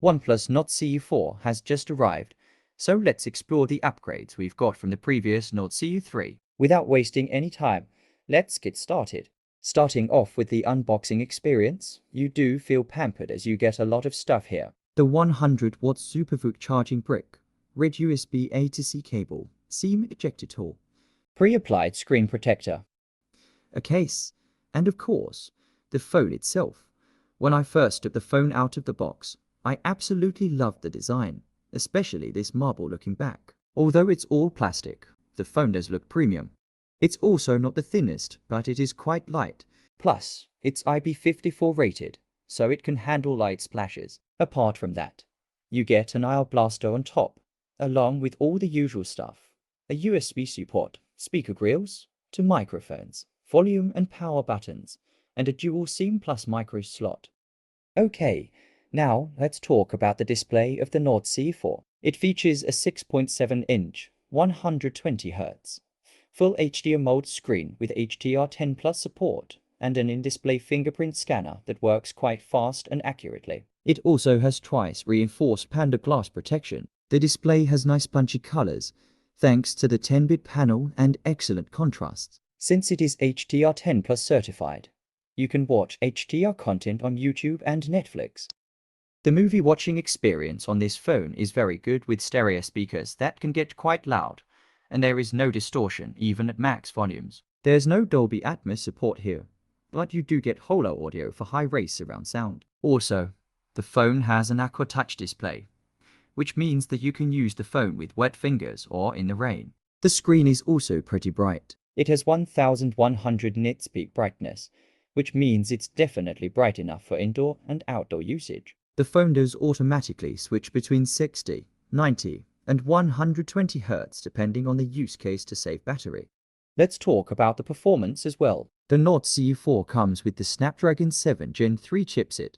OnePlus Nord CE4 has just arrived, so let's explore the upgrades we've got from the previous Nord CE3. Without wasting any time, let's get started. Starting off with the unboxing experience, you do feel pampered as you get a lot of stuff here. The 100-watt SuperVOOC Charging Brick, red USB A to C cable, SIM ejector tool, pre-applied screen protector, a case, and of course, the phone itself. When I first took the phone out of the box, I absolutely loved the design, especially this marble-looking back. Although it's all plastic, the phone does look premium. It's also not the thinnest, but it is quite light. Plus, it's IP54 rated, so it can handle light splashes. Apart from that, you get an IR blaster on top, along with all the usual stuff. A USB support, speaker grills, to microphones, volume and power buttons, and a dual SIM plus micro slot. Okay, now let's talk about the display of the Nord CE4. It features a 6.7-inch, 120Hz, full HD AMOLED screen with HDR10 Plus support, and an in-display fingerprint scanner that works quite fast and accurately. It also has twice reinforced Panda glass protection. The display has nice punchy colors, thanks to the 10-bit panel and excellent contrasts. Since it is HDR10 Plus certified, you can watch HDR content on YouTube and Netflix. The movie watching experience on this phone is very good with stereo speakers that can get quite loud, and there is no distortion even at max volumes. There's no Dolby Atmos support here, but you do get holo audio for high-res surround sound. Also, the phone has an Aqua Touch display, which means that you can use the phone with wet fingers or in the rain. The screen is also pretty bright. It has 1100 nits peak brightness, which means it's definitely bright enough for indoor and outdoor usage. The phone does automatically switch between 60, 90, and 120 Hz depending on the use case to save battery. Let's talk about the performance as well. The Nord CE4 comes with the Snapdragon 7 Gen 3 chipset,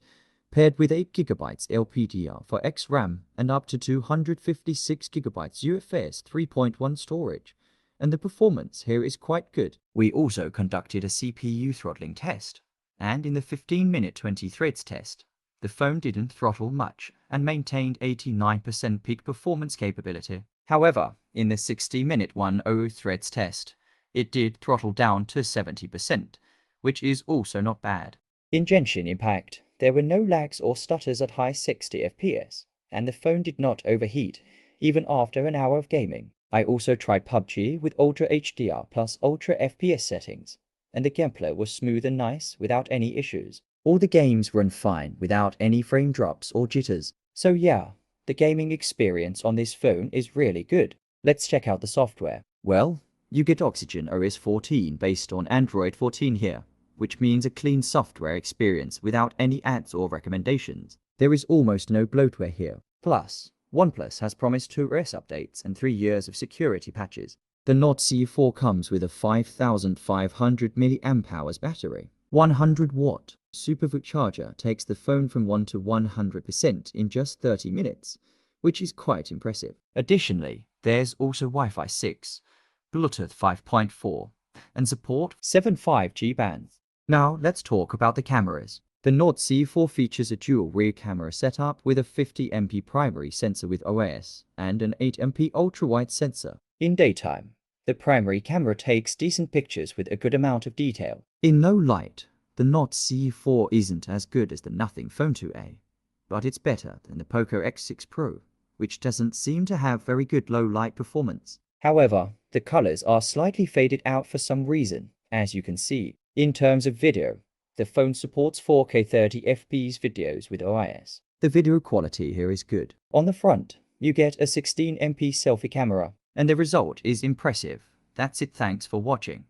paired with 8GB LPDDR4X RAM and up to 256GB UFS 3.1 storage. And the performance here is quite good. We also conducted a CPU throttling test, and in the 15-minute 20 threads test, the phone didn't throttle much and maintained 89% peak performance capability. However, in the 60-minute 10 threads test, it did throttle down to 70%, which is also not bad. In Genshin Impact, there were no lags or stutters at high 60 FPS, and the phone did not overheat, even after an hour of gaming. I also tried PUBG with Ultra HDR plus Ultra FPS settings, and the gameplay was smooth and nice without any issues. All the games run fine without any frame drops or jitters. So yeah, the gaming experience on this phone is really good. Let's check out the software. Well, you get Oxygen OS 14 based on Android 14 here, which means a clean software experience without any ads or recommendations. There is almost no bloatware here. Plus, OnePlus has promised 2 OS updates and 3 years of security patches. The Nord CE4 comes with a 5500 mAh battery. 100-watt SuperVOOC charger takes the phone from 1 to 100% in just 30 minutes, which is quite impressive. Additionally, there's also Wi-Fi 6, Bluetooth 5.4, and support 7 5G bands. Now let's talk about the cameras. The Nord CE4 features a dual rear camera setup with a 50MP primary sensor with OIS and an 8MP ultra-wide sensor. In daytime, the primary camera takes decent pictures with a good amount of detail. In low light, the Nord CE4 isn't as good as the Nothing Phone 2a, but it's better than the Poco X6 Pro, which doesn't seem to have very good low light performance. However, the colors are slightly faded out for some reason, as you can see. In terms of video, the phone supports 4K 30fps videos with OIS. The video quality here is good. On the front, you get a 16MP selfie camera, and the result is impressive. That's it, thanks for watching.